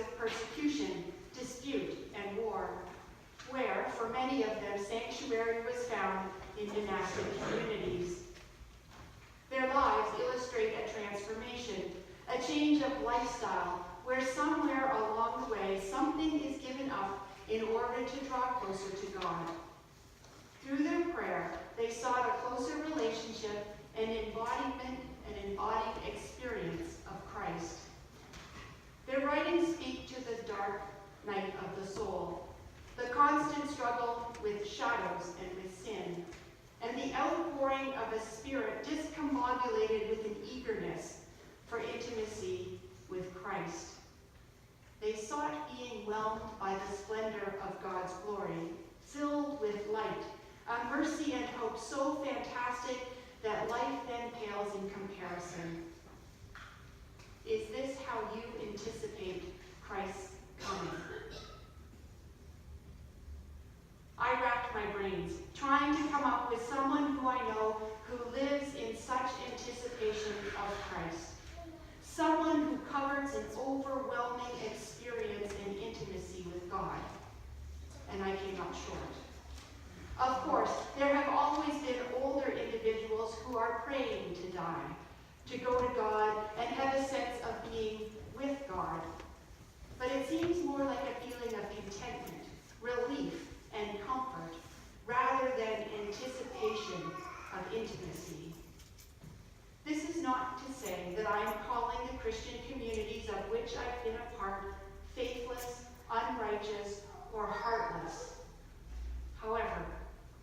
of persecution, dispute, and war, where, for many of them, sanctuary was found in monastic communities. Their lives illustrate a transformation, a change of lifestyle, where somewhere along the way something is given up in order to draw closer to God. Through their prayer, they sought a closer relationship and an embodied experience of Christ. Their writings speak to the dark night of the soul, the constant struggle with shadows and with sin, and the outpouring of a spirit discombobulated with an eagerness for intimacy with Christ. They sought being whelmed by the splendor of God's glory, filled with light, a mercy and hope so fantastic that life then pales in comparison. Is this how you anticipate Christ's coming? I racked my brains, trying to come up with someone who I know who lives in such anticipation of Christ. Someone who covers an overwhelming experience and intimacy with God. And I came up short. Of course, there have always been older individuals who are praying to die, to go to God and have a sense of being with God. But it seems more like a feeling of contentment, relief, and comfort, rather than anticipation of intimacy. This is not to say that I am calling the Christian communities of which I've been a part faithless, unrighteous, or heartless. However,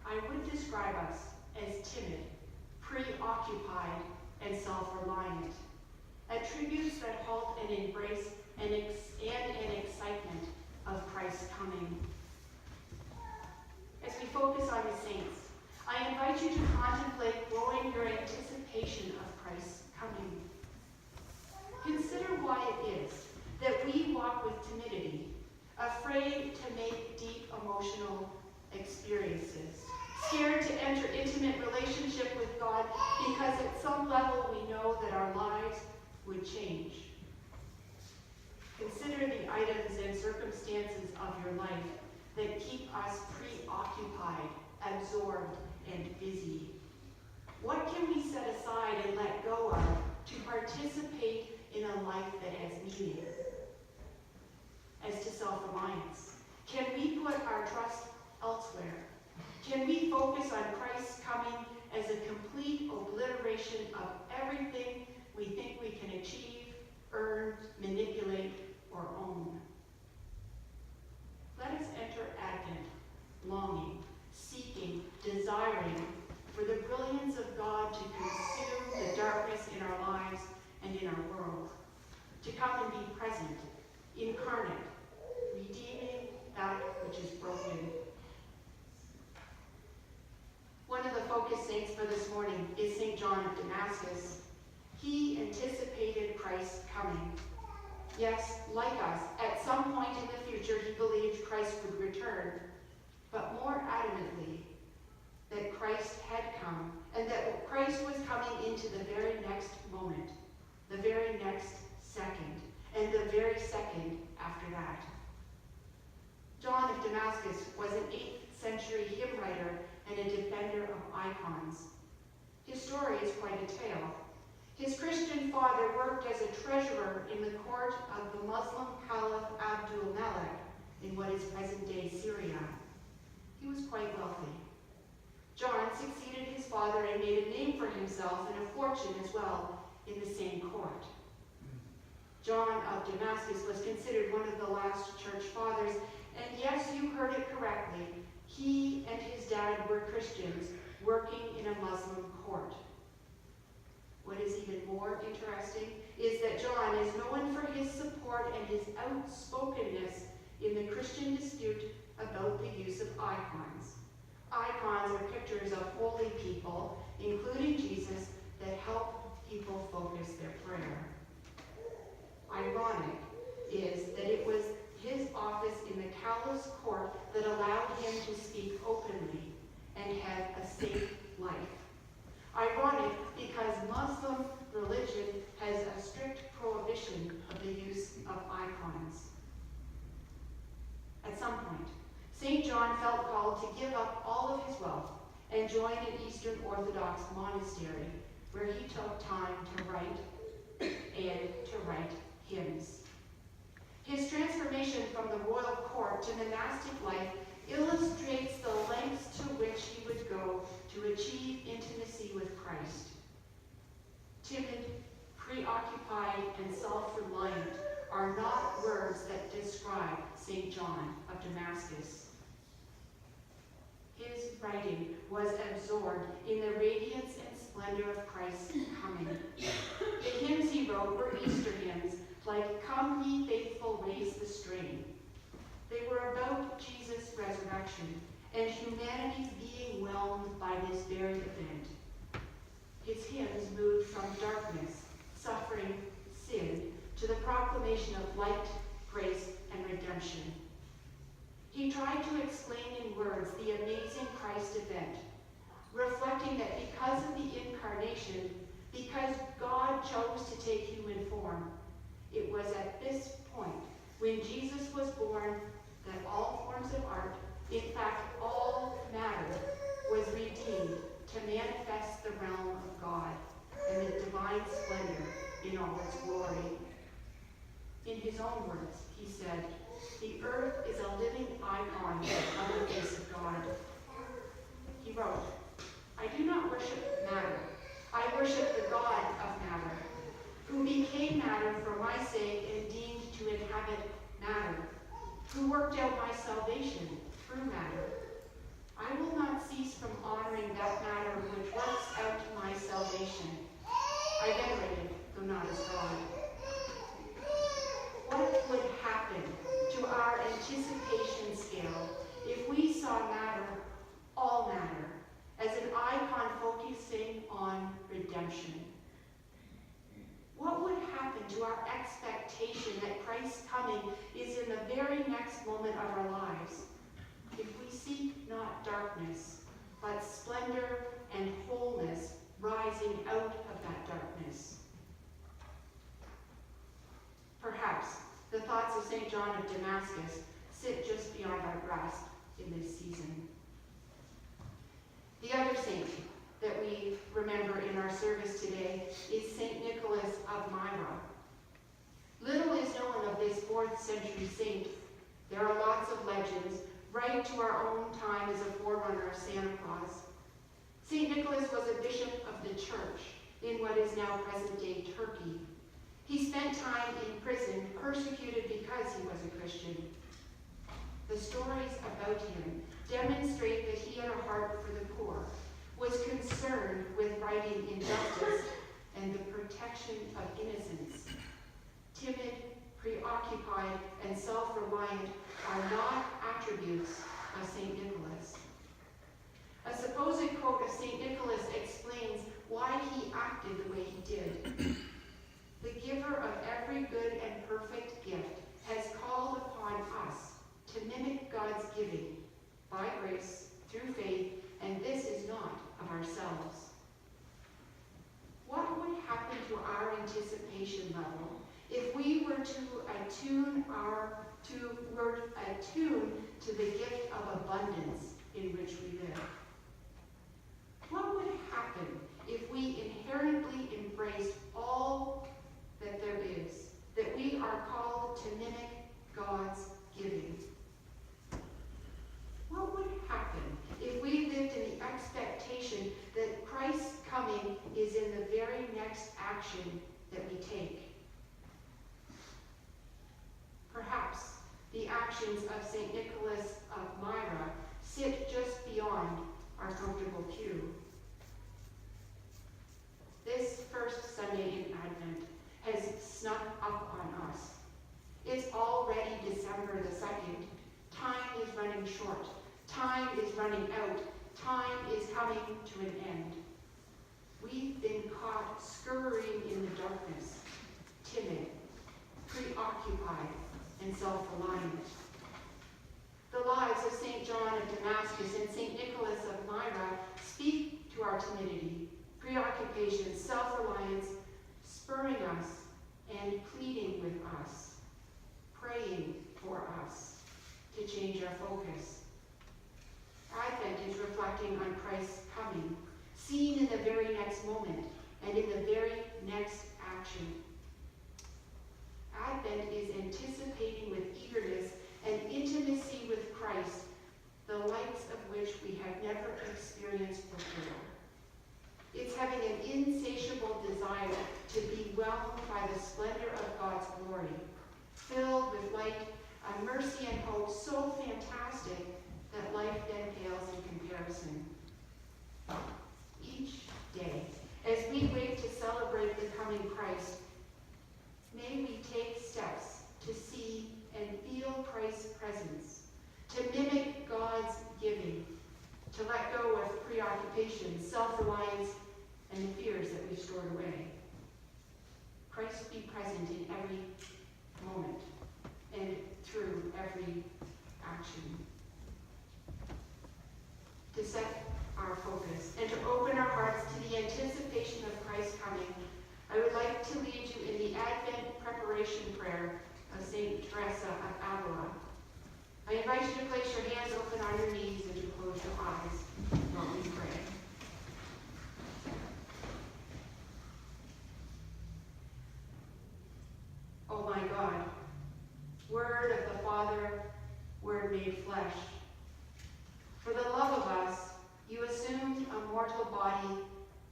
I would describe us as timid, preoccupied, and self-reliant, attributes that halt and embrace an excitement of Christ's coming. As we focus on the saints, I invite you to contemplate growing your anticipation of Christ's coming. Consider why it is that we walk with timidity, afraid to make deep emotional experiences, scared to enter intimate relationship with God because at some level we know that our lives would change. Consider the items and circumstances of your life that keep us preoccupied, absorbed, and busy. What can we set aside and let go of to participate in a life that has meaning? As to self-reliance, can we put our trust elsewhere? Can we focus on Christ's coming as a complete obliteration of everything we think we can achieve, earn, manipulate, or own? Let us enter Advent longing, seeking, desiring for the brilliance of God to consume the darkness in our lives and in our world, to come and be present, incarnate, redeeming that which is broken. One of the focus saints for this morning is St. John of Damascus. He anticipated Christ's coming. Yes, like us, at some point in the future he believed Christ would return, but more adamantly that Christ had come and that Christ was coming into the very next moment, the very next second, and the very second after that. John of Damascus was an 8th century hymn writer and a defender of icons. His story is quite a tale. His Christian father worked as a treasurer in the court of the Muslim Caliph Abdul-Malik in what is present-day Syria. He was quite wealthy. John succeeded his father and made a name for himself and a fortune as well in the same court. John of Damascus was considered one of the last church fathers, and yes, you heard it correctly. He and his dad were Christians working in a Muslim court. What is even more interesting is that John is known for his support and his outspokenness in the Christian dispute about the use of icons. Icons are pictures of holy people, including Jesus, that help people focus their prayer. Ironic is that it was his office in the callous court that allowed him to speak openly and have a safe life. Ironic because Muslim religion has a strict prohibition of the use of icons. and joined an Eastern Orthodox monastery where he took time to write hymns. His transformation from the royal court to monastic life illustrates the lengths to which he would go to achieve intimacy with Christ. Timid, preoccupied, and self-reliant are not words that describe St. John of Damascus. His writing was absorbed in the radiance and splendor of Christ's coming. The hymns he wrote were Easter hymns, like "Come Ye Faithful, Raise the Strain." They were about Jesus' resurrection and humanity's being whelmed by this very event. His hymns moved from darkness, suffering, sin, to the proclamation of light, grace, and redemption. He tried to explain in words the amazing Christ event, reflecting that because of the incarnation, because God chose to take human form, it was at this point, when Jesus was born, that all forms of art, in fact all matter, was redeemed to manifest the realm of God and the divine splendor in all its glory. In his own words, he said, "The earth is a living icon of the face of God." He wrote, "I do not worship matter. I worship the God of matter, who became matter for my sake and deemed to inhabit matter, who worked out my salvation through matter. I will not cease from honoring that matter which works out my salvation. I venerate it, though not as God." What would happen to our anticipation scale if we saw matter, all matter, as an icon focusing on redemption? What would happen to our expectation that Christ's coming is in the very next moment of our lives if we seek not darkness, but splendor and wholeness rising out of that darkness? Perhaps the thoughts of St. John of Damascus sit just beyond our grasp in this season. The other saint that we remember in our service today is St. Nicholas of Myra. Little is known of this 4th century saint. There are lots of legends, right to our own time as a forerunner of Santa Claus. St. Nicholas was a bishop of the church in what is now present-day Turkey. He spent time in prison, persecuted because he was a Christian. The stories about him demonstrate that he had a heart for the poor, was concerned with righting injustice and the protection of innocence. Timid, preoccupied, and self-reliant are not attributes of St. Nicholas. A supposed quote of St. Nicholas explains why he acted the way he did. "The giver of every good and perfect gift has called upon us to mimic God's giving by grace, through faith, and this is not of ourselves." What would happen to our anticipation level if we were attuned to the gift of abundance in which we live? What would happen if we inherently embraced all that there is, that we are called to mimic God's giving? What would happen if we lived in the expectation that Christ's coming is in the very next action that we take? Perhaps the actions of St. Nicholas of Myra sit just beyond our comfortable pew. This first Sunday in Advent has snuck up on us. It's already December the 2nd. Time is running short. Time is running out. Time is coming to an end. We've been caught scurrying in the darkness, timid, preoccupied, and self-reliant. The lives of St. John of Damascus and St. Nicholas of Myra speak to our timidity, preoccupation, self-reliance, spurring us and pleading with us, praying for us to change our focus. Advent is reflecting on Christ's so fantastic that life then pales in comparison. Each day, as we wait to celebrate the coming Christ, may we take steps to see and feel Christ's presence, to mimic God's giving, to let go of preoccupation, self-reliance, and the fears that we've stored away. Christ be present in every moment and through every action. To set our focus and to open our hearts to the anticipation of Christ's coming, I would like to lead you in the Advent preparation prayer of St. Teresa of Avila. I invite you to place your hands open on your knees and to close your eyes while we pray. Oh my God, Word of the Father, Word made flesh. For the love of us, you assumed a mortal body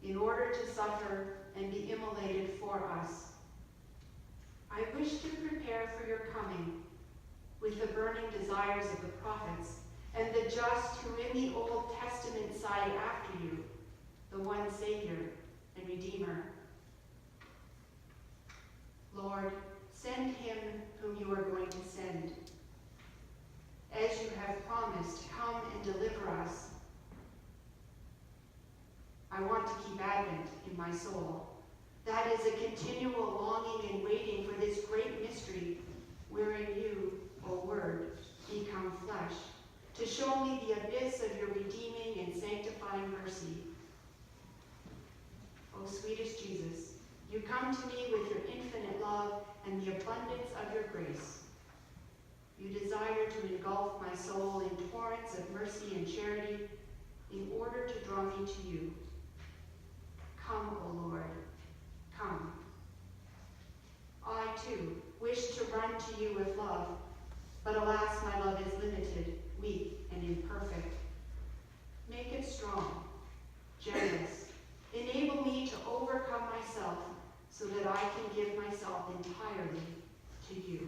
in order to suffer and be immolated for us. I wish to prepare for your coming with the burning desires of the prophets and the just who in the Old Testament sighed after you, the one Savior and Redeemer. Lord, send him whom you are going to send. As you have promised, come and deliver us. I want to keep Advent in my soul. That is a continual longing and waiting for this great mystery, wherein you, O Word, become flesh, to show me the abyss of your redeeming and sanctifying mercy. O sweetest Jesus, you come to me with your infinite love and the abundance of your grace. You desire to engulf my soul in torrents of mercy and charity in order to draw me to you. Come, O Lord, come. I, too, wish to run to you with love, but alas, my love is limited, weak, and imperfect. Make it strong, generous. Enable me to overcome myself so that I can give myself entirely to you.